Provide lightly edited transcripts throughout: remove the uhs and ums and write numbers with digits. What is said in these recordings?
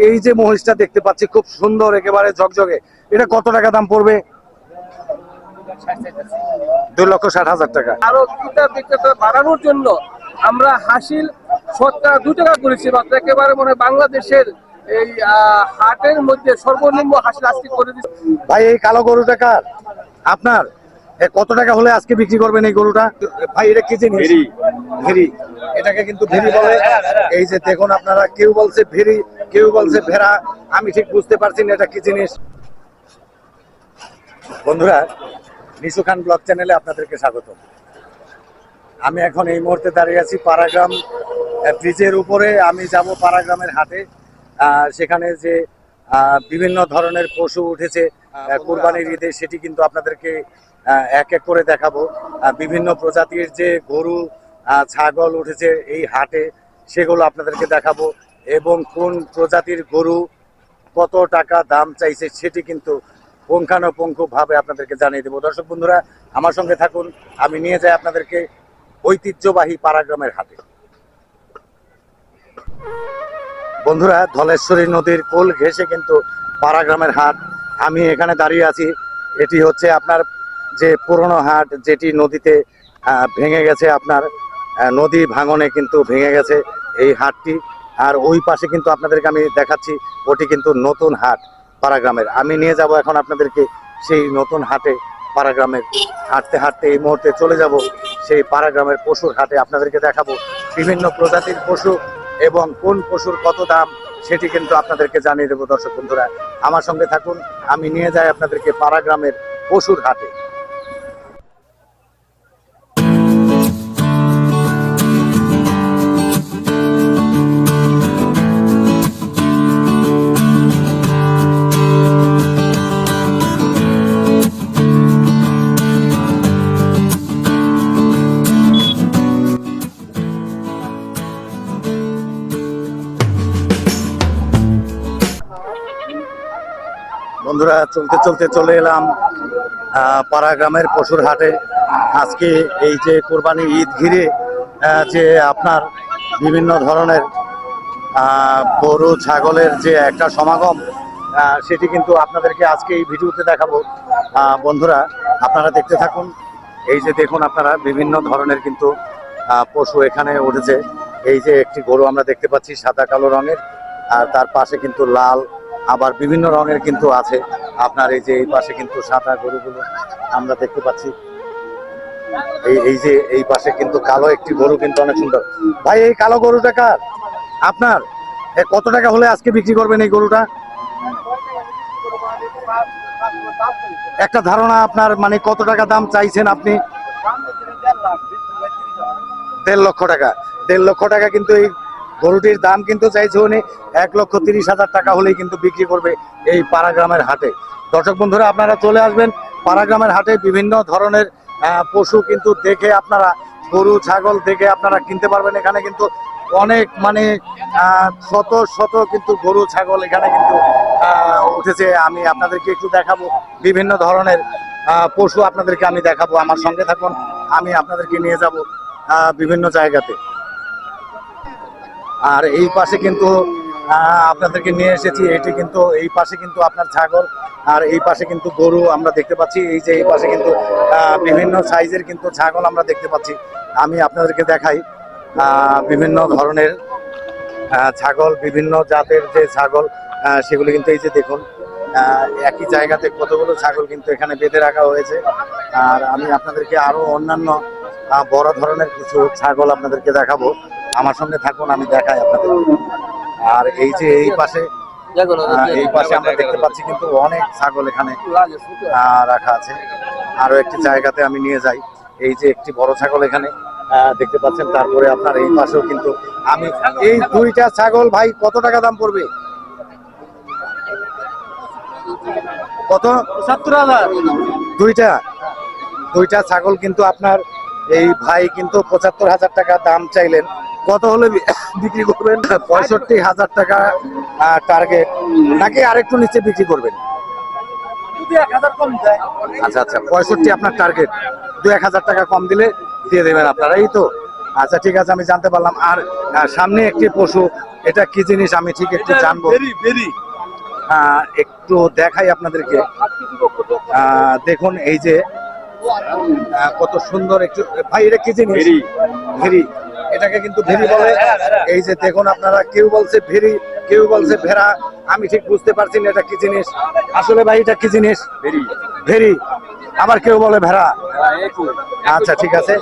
এই যে মহিষটা দেখতে পাচ্ছি খুব সুন্দর একেবারে ঝকঝকে, এটা কত টাকা দাম পড়বে? 2,60,000 টাকা। আরো বিক্রেতা বাড়ানোর জন্য আমরা হাসিল শতকরা 2 টাকা করেছি মাত্র। একেবারে মনে হয় বাংলাদেশের এই হাটের মধ্যে সর্বনিম্ন হাসিল আজকে করে দিচ্ছি। ভাই এই কালো গরুটা কার? আপনার? কত টাকা হলে আজকে বিক্রি করবেন এই গরুটা? ভাই এটা কি জিনিস? ভেরি। এটাকে কিন্তু ভেরি বলে। এই যে দেখুন আপনারা, কেউ বলছে ভেরি, কেউ বলছে ভেড়া, আমি ঠিক বুঝতে পারছি না এটা কি জিনিস। বন্ধুরা, নিশু খান ব্লগ চ্যানেলে আপনাদেরকে স্বাগত। আমি এখন এই মুহূর্তে দাঁড়িয়ে আছি পাড়াগ্রাম ব্রিজের উপরে। আমি যাব পাড়াগ্রামের হাটে। সেখানে যে বিভিন্ন ধরনের পশু উঠেছে কুরবানির ঈদে, সেটি কিন্তু আপনাদেরকে এক এক করে দেখাবো। বিভিন্ন প্রজাতির যে গরু ছাগল উঠেছে এই হাটে, সেগুলো আপনাদেরকে দেখাবো, এবং কোন প্রজাতির গরু কত টাকা দাম চাইছে সেটি কিন্তু পুঙ্খানুপুঙ্খভাবে আপনাদেরকে জানিয়ে দেবো। দর্শক বন্ধুরা, আমার সঙ্গে থাকুন, আমি নিয়ে যাই আপনাদেরকে ঐতিহ্যবাহী পাড়াগ্রামের হাটে। বন্ধুরা, ধলেশ্বরী নদীর কোল ঘেঁষে কিন্তু পাড়াগ্রামের হাট। আমি এখানে দাঁড়িয়ে আছি। এটি হচ্ছে আপনার যে পুরনো হাট, যেটি নদীতে ভেঙে গেছে, আপনার নদী ভাঙনে কিন্তু ভেঙে গেছে এই হাটটি। আর ওই পাশে কিন্তু আপনাদেরকে আমি দেখাচ্ছি, ওটি কিন্তু নতুন হাট পাড়াগ্রামের। আমি নিয়ে যাব এখন আপনাদেরকে সেই নতুন হাটে পাড়াগ্রামের। হাঁটতে হাঁটতে এই মুহূর্তে চলে যাব সেই পাড়াগ্রামের পশুর হাটে। আপনাদেরকে দেখাবো বিভিন্ন প্রজাতির পশু এবং কোন পশুর কত দাম সেটি কিন্তু আপনাদেরকে জানিয়ে দেবো। দর্শক বন্ধুরা, আমার সঙ্গে থাকুন, আমি নিয়ে যাই আপনাদেরকে পাড়াগ্রামের পশুর হাটে। বন্ধুরা, চলতে চলতে চলে এলাম পাড়াগ্রামের পশুর হাটে। আজকে এই যে কোরবানি ঈদ ঘিরে যে আপনার বিভিন্ন ধরনের গরু ছাগলের যে একটা সমাগম, সেটি কিন্তু আপনাদেরকে আজকে এই ভিডিওতে দেখাবো। বন্ধুরা, আপনারা দেখতে থাকুন। এই যে দেখুন আপনারা, বিভিন্ন ধরনের কিন্তু পশু এখানে উঠেছে। এই যে একটি গরু আমরা দেখতে পাচ্ছি সাদা কালো রঙের, আর তার পাশে কিন্তু লাল, আবার বিভিন্ন রঙের কিন্তু আছে আপনার। এই যে এই পাশে কিন্তু সাদা গরুগুলো আমরা দেখতে পাচ্ছি। এই যে এই পাশে কিন্তু কালো একটি গরু কিন্তু অনেক সুন্দর। ভাই এই কালো গরুটা কার? আপনার? কত টাকা হলে আজকে বিক্রি করবেন এই গরুটা? একটা ধারণা আপনার, মানে কত টাকা দাম চাইছেন আপনি? 1.5 লক্ষ টাকা। 1.5 লক্ষ টাকা কিন্তু এই গরুটির দাম কিন্তু চাইছে উনি। 1,30,000 টাকা হলেই কিন্তু বিক্রি করবে এই পাড়াগ্রামের হাটে। দর্শক বন্ধুরা, আপনারা চলে আসবেন পাড়াগ্রামের হাটে। বিভিন্ন ধরনের পশু কিন্তু দেখে আপনারা, গরু ছাগল দেখে আপনারা কিনতে পারবেন। এখানে কিন্তু অনেক, মানে শত শত কিন্তু গরু ছাগল এখানে কিন্তু উঠেছে। আমি আপনাদেরকে একটু দেখাবো বিভিন্ন ধরনের পশু, আপনাদেরকে আমি দেখাবো। আমার সঙ্গে থাকুন, আমি আপনাদেরকে নিয়ে যাব বিভিন্ন জায়গাতে। আর এই পাশে কিন্তু আপনাদেরকে নিয়ে এসেছি, এটি কিন্তু এই পাশে কিন্তু আপনার ছাগল, আর এই পাশে কিন্তু গরু আমরা দেখতে পাচ্ছি। এই যে এই পাশে কিন্তু বিভিন্ন সাইজের কিন্তু ছাগল আমরা দেখতে পাচ্ছি। আমি আপনাদেরকে দেখাই বিভিন্ন ধরনের ছাগল, বিভিন্ন জাতের যে ছাগল, সেগুলো কিন্তু এই যে দেখুন একই জায়গাতে কতগুলো ছাগল কিন্তু এখানে বেঁধে রাখা হয়েছে। আর আমি আপনাদেরকে আরো অন্যান্য বড় ধরনের কিছু ছাগল আপনাদেরকে দেখাবো। আমার সঙ্গে থাকুন, আমি দেখাই আপনাদের। আর এই যে এই পাশে আমরা দেখতে পাচ্ছি কিন্তু অনেক ছাগল এখানে রাখা আছে। আরো একটি জায়গাতে আমি নিয়ে যাই। এই যে একটি বড় ছাগল এখানে দেখতে পাচ্ছেন। তারপরে আপনার এই পাশেও কিন্তু আমি এই দুইটা ছাগল, ভাই কত টাকা দাম পড়বে? কত? 70,000। দুইটা ছাগল কিন্তু আপনার এই ভাই কিন্তু 75,000 টাকা দাম চাইলেন। কত হলে বিক্রি করবেন? 65,000 টাকা টার্গেট, নাকি আরেকটু নিচে বিক্রি করবেন? আচ্ছা আচ্ছা, 65 আপনার টার্গেট। 2-1,000 টাকা কম দিলে দিয়ে দেবেন আপনারা, এই তো? আচ্ছা ঠিক আছে, আমি জানতে পারলাম। আর সামনে একটি পশু এটা কি জিনিস আমি ঠিক একটু জানবো। একটু দেখাই আপনাদেরকে। দেখুন এই যে কত সুন্দর একটু, ভাই এটা কি জিনিস? ভেরি, এটাকে কিন্তু ভেরি বলে। এই যে দেখুন আপনারা, কেউ বলছে ভেরি, কেউ বলছে ভেড়া, আমি ঠিক বুঝতে পারছি না এটা কি জিনিস আসলে। ভাই এটা কি জিনিস? ভেরি, আবার কেউ বলে ভেড়া। আচ্ছা ঠিক আছে,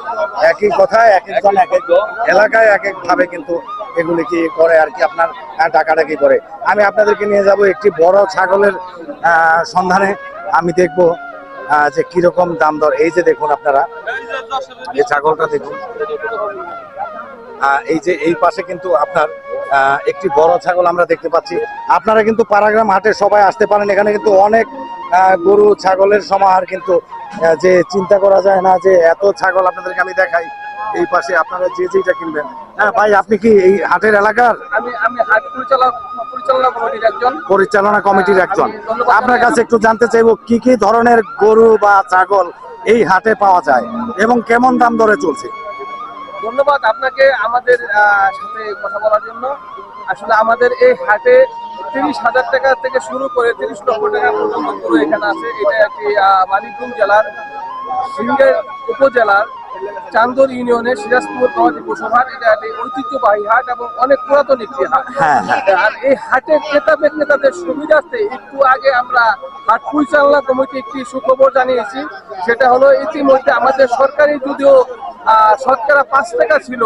একই কথা, এক একজন এক এক এলাকায় এক এক ভাবে কিন্তু এগুলি কি করে আর কি, আপনার ডাকাডাকি করে। আমি আপনাদেরকে নিয়ে যাব একটি বড় ছাগলের সন্ধানে। আমি দেখব যে কিরকম দাম দর। এই যে দেখুন আপনারা, এই ছাগলটা দেখুন। এই যে এই পাশে কিন্তু আপনার একটি বড় ছাগল আমরা দেখতে পাচ্ছি। আপনারা কিন্তু পাড়াগ্রাম হাটে সবাই আসতে পারেন, এখানে কিন্তু অনেক গরু ছাগলের সমাহার, কিন্তু যে চিন্তা করা যায় না যে এত ছাগল। আপনাদেরকে আমি দেখাই এই পাশে, আপনারা যে যেটা কিনবেন। হ্যাঁ ভাই, আপনি কি এই হাটের এলাকার? আমি হাট পরিচালনা কমিটির একজন। আপনার কাছে একটু জানতে চাইবো কি কি ধরনের গরু বা ছাগল এই হাটে পাওয়া যায় এবং কেমন দাম দরে চলছে। ধন্যবাদ আপনাকে আমাদের সাথে কথা বলার জন্য। আসলে আমাদের এই হাটে 30,000 টাকা থেকে শুরু করে 30 লক্ষ টাকা পর্যন্ত গরু এখানে আছে। এটা একটি মানিকগঞ্জ জেলার সিংহের উপজেলার চান্দর ইউনিয়নের সিরাজপুর গবাদি পশুর হাট। এটা একটি ঐতিহ্যবাহী হাট এবং অনেক পুরাতন একটি হাট। আর এই হাটে ক্রেতা বিক্রেতাদের সুবিধার্থে একটু আগে আমরা হাট পরিচালনা কমিটি একটি সুখবর জানিয়েছি। সেটা হলো ইতিমধ্যে আমাদের সরকারি যদিও শতকরা 5 টাকা ছিল,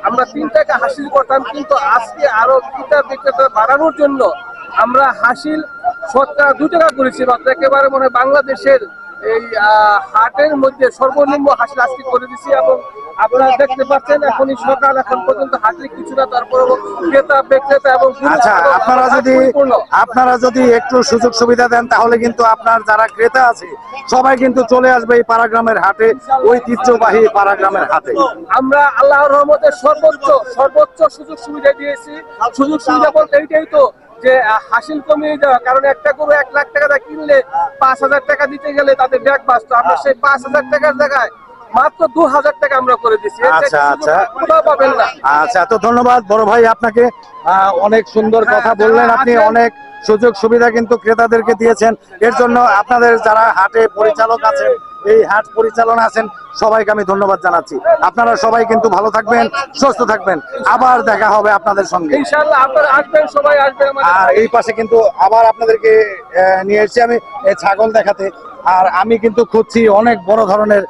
আমরা 3 টাকা হাসিল করতাম, কিন্তু আজকে আরো ক্রেতা বিক্রেতা বাড়ানোর জন্য আমরা হাসিল শতকরা 2 টাকা করেছি। মাত্র একেবারে মনে হয় বাংলাদেশের এই হাটের মধ্যে সর্বনিম্ন হাসিল আজকে করে দিচ্ছি। এবং আপনারা দেখতে পাচ্ছেন এখনই সকাল, এখন পর্যন্ত হাসিল কিছুটা, তারপরে ক্রেতা বিক্রেতা এবং আচ্ছা, আপনারা যদি একটু সুযোগ সুবিধা দেন তাহলে কিন্তু আপনার যারা ক্রেতা আছে সবাই কিন্তু চলে আসবে এই পাড়াগ্রামের হাটে, ঐতিহ্যবাহী পাড়াগ্রামের হাটে। আমরা আল্লাহর রহমতে সর্বোচ্চ সুযোগ সুবিধা দিয়েছি। সুযোগ সুবিধা বলতে এইটাই তো যে হাসিল কমিয়ে দেওয়া, কারণ একটা গরু 1 লাখ টাকা দিয়ে কিনলে 5,000 টাকা দিতে গেলে তাদের ব্যাগ বাঁচতো। আমরা সেই 5,000 টাকার জায়গায় মাত্র 2,000 টাকা আমরা করে দিচ্ছি। আচ্ছা আচ্ছা পাবেন না। আচ্ছা, তো ধন্যবাদ বড় ভাই আপনাকে। অনেক সুন্দর কথা বললেন আপনি, অনেক সুযোগ সুবিধা কিন্তু ক্রেতাদেরকে দিয়েছেন। এর জন্য আপনাদের যারা হাটে পরিচালক আছেন, এই হাট পরিচালনা আছেন, সবাইকে আমি ধন্যবাদ জানাচ্ছি। আপনারা সবাই কিন্তু ভালো থাকবেন, সুস্থ থাকবেন, আবার দেখা হবে আপনাদের সঙ্গে ইনশাআল্লাহ। আপনারা আসবেন, সবাই আসবেন। আর এই পাশে কিন্তু আবার আপনাদেরকে নিয়ে এসেছি আমি এই ছাগল দেখাতে। আর আমি কিন্তু খুঁজছি অনেক বড় ধরনের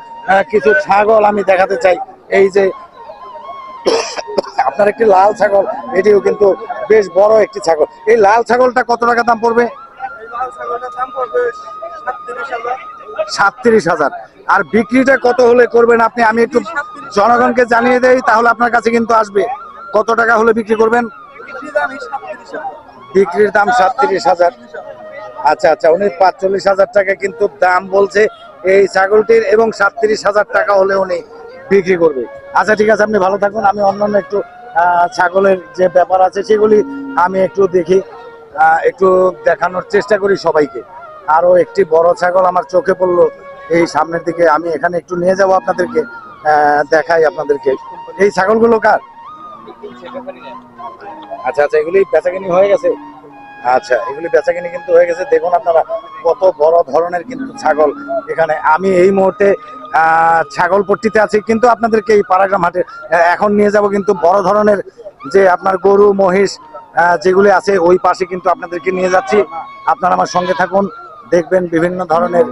কিছু ছাগল আমি দেখাতে চাই। এই যে আপনার একটি লাল ছাগল, এটিও কিন্তু বেশ বড় একটি ছাগল। এই লাল ছাগলটা কত টাকা দাম পড়বে? 37,000। আর বিক্রিটা কত হলে করবেন আপনি? আমি একটু জনগণকে জানিয়ে দেই, তাহলে আপনার কাছে কিন্তু আসবে। কত টাকা হলে বিক্রি করবেন? বিক্রির দাম 37,000। আচ্ছা আচ্ছা, উনি 45,000 টাকা কিন্তু দাম বলছে এই ছাগলটির, এবং 37,000 টাকা হলে উনি বিক্রি করবে। আচ্ছা ঠিক আছে, আপনি ভালো থাকুন। আমি অন্যান্য একটু ছাগলের যে ব্যাপার আছে সেগুলি আমি একটু দেখি, একটু দেখানোর চেষ্টা করি সবাইকে। আরো একটি বড় ছাগল আমার চোখে পড়লো এই সামনের দিকে, আমি এখানে একটু নিয়ে যাব আপনাদেরকে, দেখাই আপনাদেরকে। এই ছাগলগুলো কার? আচ্ছা আচ্ছা, এগুলি বেচাকেনি হয়ে গেছে। আচ্ছা, এগুলি বেচাকেনি কিন্তু হয়ে গেছে। দেখুন আপনারা কত বড় ধরনের কিন্তু ছাগল এখানে। আমি এই মুহূর্তে ছাগল পট্টিতে আছি, কিন্তু আপনাদেরকে এই পাড়াগ্রাম হাটে এখন নিয়ে যাব কিন্তু বড় ধরনের যে আপনার গরু মহিষ যেগুলি আছে ওই পাশে কিন্তু আপনাদেরকে নিয়ে যাচ্ছি। আপনারা আমার সঙ্গে থাকুন, দেখবেন বিভিন্ন ধরনের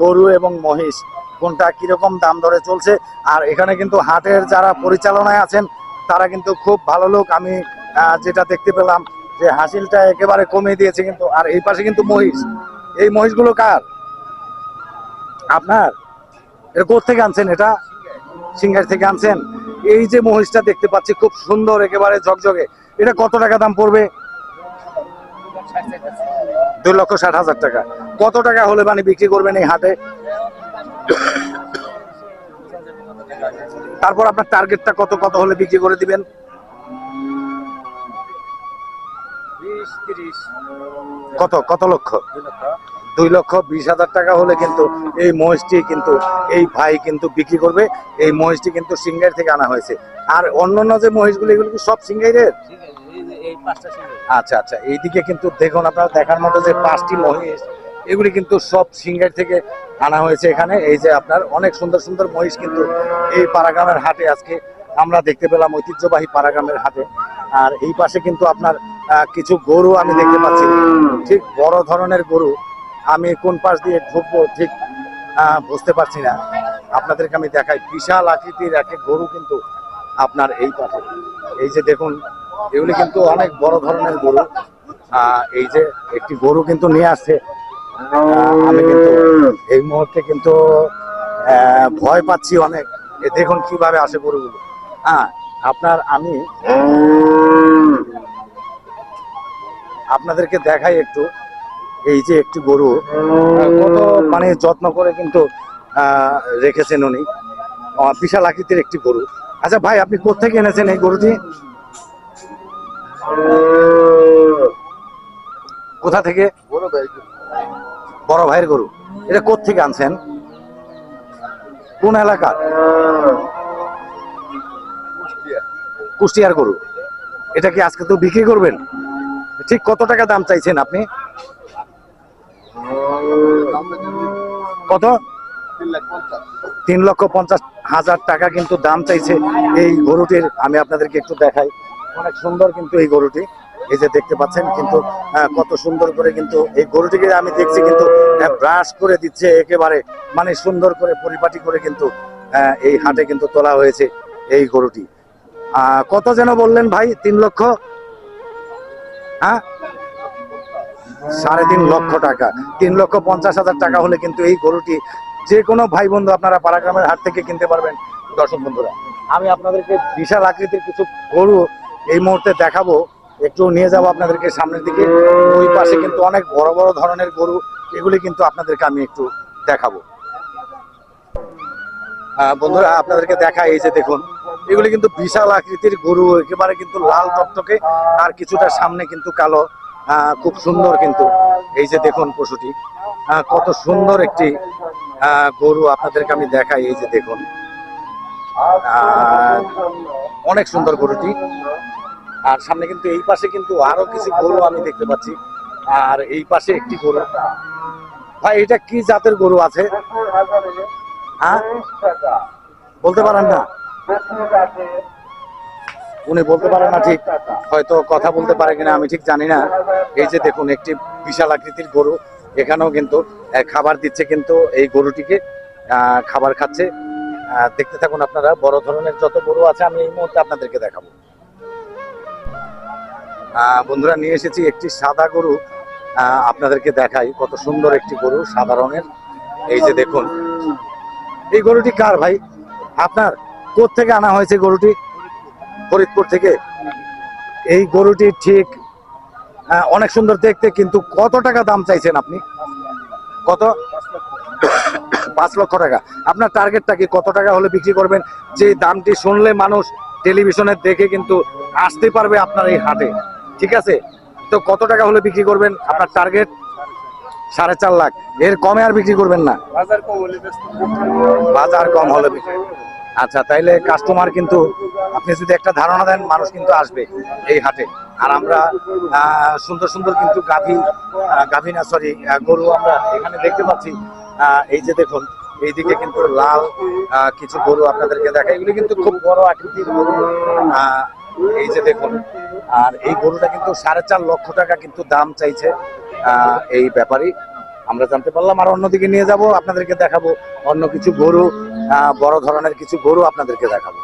গরু এবং মহিষ কোনটা কিরকম দাম দরে চলছে। আর এখানে কিন্তু হাটের যারা পরিচালনায় আছেন তারা কিন্তু খুব ভালো লোক। আমি যেটা দেখতে পেলাম যে হাসিলটা একেবারে কমিয়ে দিয়েছে কিন্তু। আর এই পাশে কিন্তু মহিষ, এই মহিষগুলো কার? আপনার? এটা কোথেকে আনছেন? এটা সিংহার থেকে আনছেন। এই যে মহিষটা দেখতে পাচ্ছি খুব সুন্দর, একেবারে ঝকঝকে, এটা কত টাকা দাম পড়বে? 2,60,000 টাকা। কত টাকা হলে মানে বিক্রি করবেন এই হাটে? তারপর আপনার টার্গেটটা কত কত হলে বিক্রি করে দিবেন? 20-30। কত লক্ষ? 2,20,000 টাকা হলে কিন্তু এই মহিষটি কিন্তু এই ভাই কিন্তু বিক্রি করবে। এই মহিষটি কিন্তু সিংহাইর থেকে আনা হয়েছে। আর অন্যান্য যে মহিষগুলো, এগুলো কি সব সিংহাইরের? আচ্ছা আচ্ছা, এইদিকে কিন্তু দেখুন আপনারা দেখার মতো যে 5টি মহিষ, এগুলি কিন্তু সব সিঙ্গার থেকে আনা হয়েছে এখানে। এই যে আপনার অনেক সুন্দর সুন্দর মহিষ কিন্তু এই পাড়াগ্রামের হাটে আজকে আমরা দেখতে পেলাম, ঐতিহ্যবাহী পাড়াগ্রামের হাটে। আর এই পাশে কিন্তু আপনার কিছু গরু আমি দেখতে পাচ্ছি, ঠিক বড় ধরনের গরু। আমি কোন পাশ দিয়ে ঢুকবো ঠিক বুঝতে পারছি না, আপনাদেরকে আমি দেখাই। বিশাল আকৃতির একটা গরু কিন্তু আপনার এই পাশে, এই যে দেখুন, এগুলি কিন্তু অনেক বড় ধরনের গরু। এই যে একটি গরু কিন্তু নিয়ে আসছে। আমি কিন্তু এই মুহূর্তে কিন্তু ভয় পাচ্ছি অনেক। দেখুন কিভাবে আসে গরুগুলো। আপনার আমি আপনাদেরকে দেখাই একটু। এই যে একটি গরু কত মানে যত্ন করে কিন্তু রেখেছেন উনি, বিশাল আকৃতির একটি গরু। আচ্ছা ভাই, আপনি কোত্থেকে এনেছেন এই গরুটি? কোথা থেকে? বড় ভাইয়ের গরু। এটা কোত্থেকে আনছেন? কোন এলাকার? কুষ্টিয়ার গরু। এটা কি আজকে তো বিক্রি করবেন? ঠিক কত টাকা দাম চাইছেন আপনি? কত? 3,50,000 টাকা কিন্তু দাম চাইছে এই গরুটির। আমি আপনাদেরকে একটু দেখাই, অনেক সুন্দর কিন্তু এই গরুটি। এই যে দেখতে পাচ্ছেন কিন্তু কত সুন্দর করে কিন্তু এই গরুটিকে আমি দেখছি কিন্তু ব্রাশ করে দিচ্ছে একেবারে, মানে সুন্দর করে পরিপাটি করে কিন্তু এই হাটে কিন্তু তোলা হয়েছে এই গরুটি। কত যেন বললেন ভাই? 3 লক্ষ? হ্যাঁ, 3.5 লক্ষ টাকা। 3,50,000 টাকা হলে কিন্তু এই গরুটি যে কোনো ভাই বন্ধু আপনারা পাড়াগ্রামের হাট থেকে কিনতে পারবেন। দর্শক বন্ধুরা, আমি আপনাদেরকে বিশাল আকৃতির কিছু গরু এই মুহূর্তে দেখাবো, একটু নিয়ে যাব আপনাদেরকে সামনের দিকে। ওই পাশে কিন্তু অনেক বড় বড় ধরনের গরু, এগুলি কিন্তু আপনাদেরকে আমি একটু দেখাবো। বন্ধুরা আপনাদেরকে দেখা, এই যে দেখুন, এগুলি কিন্তু বিশাল আকৃতির গরু, একেবারে কিন্তু লাল টকটকে, আর কিছুটা সামনে কিন্তু কালো। খুব সুন্দর কিন্তু এই যে দেখুন পশুটি, কত সুন্দর একটি গরু আপনাদেরকে আমি দেখাই। এই যে দেখুন, অনেক সুন্দর গরুটি। আর সামনে কিন্তু এই পাশে কিন্তু আরো কিছু গরু আমি দেখতে পাচ্ছি। আর এই পাশে একটি গরু। ভাই, এটা কি জাতের গরু আছে? হ্যাঁ, বলতে পারেন না? উনি বলতে পারেন না, ঠিক হয়তো কথা বলতে পারে কিনা আমি ঠিক জানি না। এই যে দেখুন, একটি বিশাল আকৃতির গরু, এখানেও কিন্তু খাবার দিচ্ছে কিন্তু এই গরুটিকে, খাবার খাচ্ছে। দেখতে থাকুন আপনারা, বড় ধরনের যত গরু আছে আমি এই মুহূর্তে আপনাদেরকে দেখাবো। বন্ধুরা, নিয়ে এসেছি একটি সাদা গরু, আপনাদেরকে দেখাই। কত সুন্দর একটি গরু, সাদা রঙের। এই যে দেখুন, এই গরুটি কার ভাই? আপনার? কোত্থেকে আনা হয়েছে গরুটি? ফরিদপুর থেকে। এই গরুটি ঠিক অনেক সুন্দর দেখতে, কিন্তু কত টাকা দাম চাইছেন আপনি? কত? 5 লক্ষ টাকা। আপনার টার্গেটটা কি? কত টাকা হলে বিক্রি করবেন? যে দামটি শুনলে মানুষ টেলিভিশনে দেখে কিন্তু আসতে পারবে আপনার এই হাটে, ঠিক আছে? তো কত টাকা হলে বিক্রি করবেন? আপনার টার্গেট 4.5 লাখ। এর কমে আর বিক্রি করবেন না? বাজার কম হলে বিক্রি। আচ্ছা, তাইলে কাস্টমার কিন্তু, আপনি যদি একটা ধারণা দেন, মানুষ কিন্তু আসবে এই হাটে। আর আমরা সুন্দর সুন্দর কিন্তু গাভী না, সরি, গরু আমরা এখানে দেখতে পাচ্ছি। এই যে দেখুন, এইদিকে কিন্তু লাল কিছু গরু আপনাদেরকে দেখা, এগুলি কিন্তু খুব বড় আকৃতির গরু। এই যে দেখুন, আর এই গরুটা কিন্তু 4.5 লক্ষ টাকা কিন্তু দাম চাইছে এই ব্যাপারী, আমরা জানতে পারলাম। আর অন্যদিকে নিয়ে যাব, আপনাদেরকে দেখাবো অন্য কিছু গরু, বড় ধরনের কিছু গরু আপনাদেরকে দেখাবো।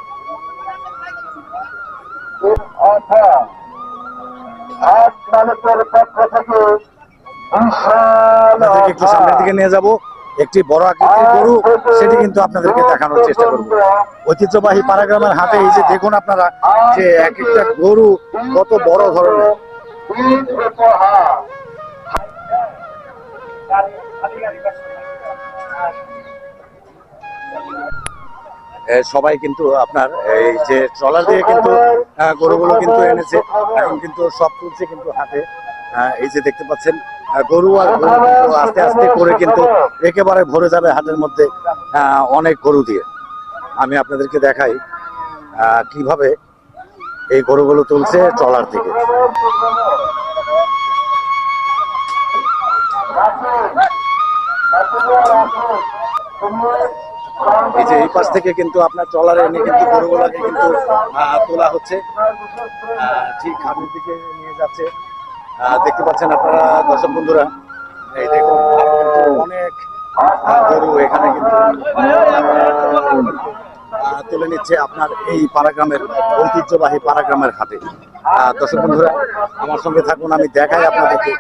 আপনাদেরকে একটু সামনের দিকে নিয়ে যাব, একটি বড় আকৃতির গরু, সেটি কিন্তু আপনাদেরকে দেখানোর চেষ্টা করব। ঐতিহ্যবাহী পাড়াগ্রামের হাটে এই যে দেখুন আপনারা, যে এক একটা গরু কত বড় ধরনের। সবাই কিন্তু আপনার এই যে ট্রলার দিয়ে কিন্তু গরুগুলো কিন্তু এনেছে, এখন কিন্তু সব তুলছে কিন্তু হাটে। এই যে দেখতে পাচ্ছেন, গরু আর গরু কিন্তু আস্তে আস্তে করে কিন্তু একেবারে ভরে যাবে হাটের মধ্যে অনেক গরু দিয়ে। আমি আপনাদেরকে দেখাই কিভাবে এই গরুগুলো তুলছে ট্রলার থেকে। এই যে এই পাশ থেকে কিন্তু আপনার ট্রলারে এনে কিন্তু গরুগুলোকে কিন্তু তোলা হচ্ছে, ঠিক হাটের দিকে নিয়ে যাচ্ছে। দেখতে পাচ্ছেন আপনারা দর্শক বন্ধুরা, এই দেখুন আরো কিন্তু অনেক গরু এখানে কিন্তু তুলে নিচ্ছে আপনার এই পাড়াগ্রামের ঐতিহ্যবাহী পাড়াগ্রামের হাটে। দর্শক বন্ধুরা আমার সঙ্গে থাকুন, আমি দেখাই আপনাদেরকে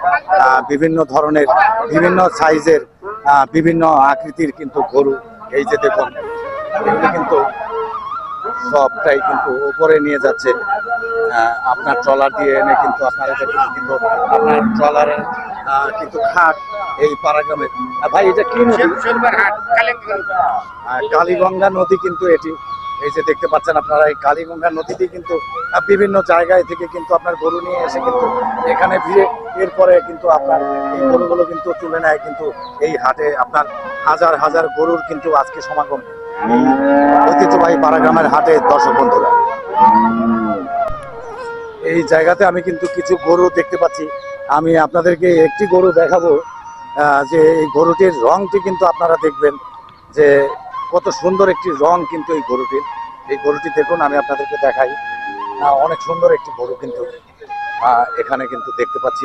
বিভিন্ন ধরনের বিভিন্ন সাইজের বিভিন্ন আকৃতির কিন্তু গরু। এই যে দেখুন এগুলো কিন্তু সবটাই কিন্তু উপরে নিয়ে যাচ্ছে আপনার ট্রলার দিয়ে এনে কিন্তু আপনারা দেখুন কিন্তু আপনার ট্রলারের কিন্তু ঘাট এই পাড়াগ্রামের। ভাই এটা কি নদী? কালীগঙ্গা নদী কিন্তু এটি। এই যে দেখতে পাচ্ছেন আপনারা এই কালীগঙ্গা নদীতে কিন্তু বিভিন্ন জায়গায় থেকে কিন্তু আপনার গরু নিয়ে এসে কিন্তু এখানে ভিড়ে এরপরে কিন্তু আপনার এই গরুগুলো কিন্তু তুলে নেয় কিন্তু এই হাটে। আপনার হাজার হাজার গরুর কিন্তু আজকে সমাগম এই ঐতিহ্যবাহী পাড়াগ্রামের হাটে। দর্শক বন্ধুরা এই জায়গাতে আমি কিন্তু কিছু গরু দেখতে পাচ্ছি, আমি আপনাদেরকে একটি গরু দেখাবো যে এই গরুটির রংটি কিন্তু আপনারা দেখবেন যে কত সুন্দর একটি রং কিন্তু এই গরুটির। এই গরুটি দেখুন আমি আপনাদেরকে দেখাই, অনেক সুন্দর একটি গরু কিন্তু এখানে কিন্তু দেখতে পাচ্ছি।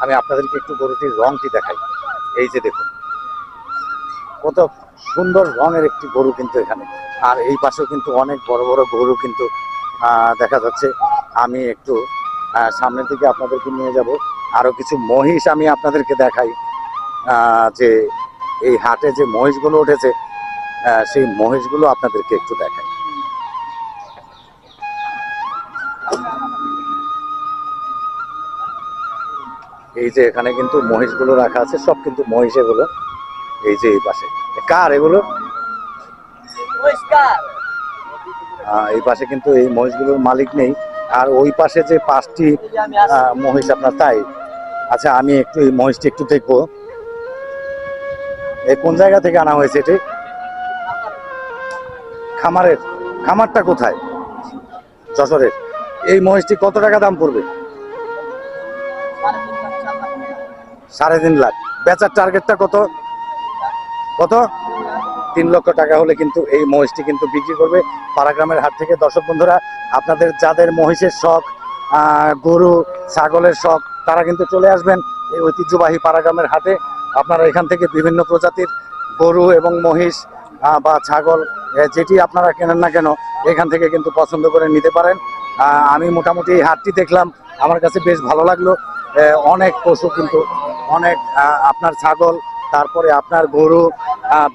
আমি আপনাদেরকে একটু গরুটির রংটি দেখাই। এই যে দেখুন কত সুন্দর রঙের একটি গরু কিন্তু এখানে। আর এই পাশেও কিন্তু অনেক বড় বড় গরু কিন্তু দেখা যাচ্ছে। আমি একটু সামনের দিকে আপনাদেরকে নিয়ে যাব, আরো কিছু মহিষ আমি আপনাদেরকে দেখাই যে এই হাটে যে মহিষগুলো উঠেছে সেই মহিষগুলো আপনাদেরকে একটু দেখাই। এই যে এখানে কিন্তু মহিষগুলো রাখা আছে, সব কিন্তু মহিষ এগুলো। এই যে এই পাশে কার এগুলো? এই পাশে কিন্তু এই মহিষগুলোর মালিক নেই। আর ওই পাশে যে 5টি মহিষ আপনার, তাই আচ্ছা আমি একটু এই মহিষটি একটু দেখবো। এই কোন জায়গা থেকে আনা হয়েছে এটি? খামারটা কোথায়? যশোরের। এই মহিষটি কত টাকা দাম পড়বে? 3.5 লাখ। বেচার টার্গেটটা কত? 3 লক্ষ টাকা হলে কিন্তু এই মহিষটি কিন্তু বিক্রি করবে পাড়াগ্রামের হাট থেকে। দর্শক বন্ধুরা আপনাদের যাদের মহিষের শখ, গরু ছাগলের শখ, তারা কিন্তু চলে আসবেন এই ঐতিহ্যবাহী পাড়াগ্রামের হাটে। আপনারা এখান থেকে বিভিন্ন প্রজাতির গরু এবং মহিষ বা ছাগল যেটি আপনারা কেনেন না কেন এখান থেকে কিন্তু পছন্দ করে নিতে পারেন। আমি মোটামুটি এই হাটটি দেখলাম, আমার কাছে বেশ ভালো লাগলো। অনেক পশু কিন্তু অনেক আপনার ছাগল, তারপরে আপনার গরু,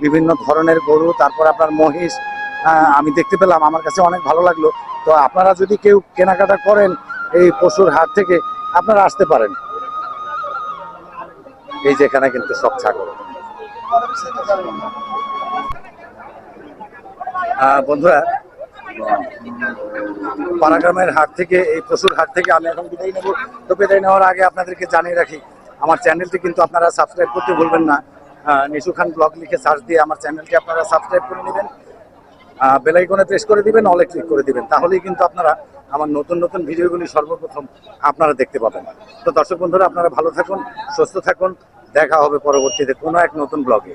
বিভিন্ন ধরনের গরু, তারপর আপনার মহিষ আমি দেখতে পেলাম, আমার কাছে অনেক ভালো লাগলো। তো আপনারা যদি কেউ কেনাকাটা করেন এই পশুর হাট থেকে আপনারা আসতে পারেন। এই যে এখানে কিন্তু সব ছাগল। বন্ধুরা পাড়াগ্রামের হাট থেকে এই পশুর হাট থেকে আমি এখন বিদায় নেব। তো বিদায় নেওয়ার আগে আপনাদেরকে জানিয়ে রাখি আমার চ্যানেলটি কিন্তু আপনারা সাবস্ক্রাইব করতে ভুলবেন না। নিশু খান ব্লগ লিখে সার্চ দিয়ে আমার চ্যানেলটি আপনারা সাবস্ক্রাইব করে নেবেন, বেল আইকনে প্রেস করে দিবেন, অলে ক্লিক করে দিবেন, তাহলেই কিন্তু আপনারা আমার নতুন নতুন ভিডিওগুলি সর্বপ্রথম আপনারা দেখতে পাবেন। তো দর্শক বন্ধুরা আপনারা ভালো থাকুন, সুস্থ থাকুন, দেখা হবে পরবর্তীতে কোনো এক নতুন ব্লগে।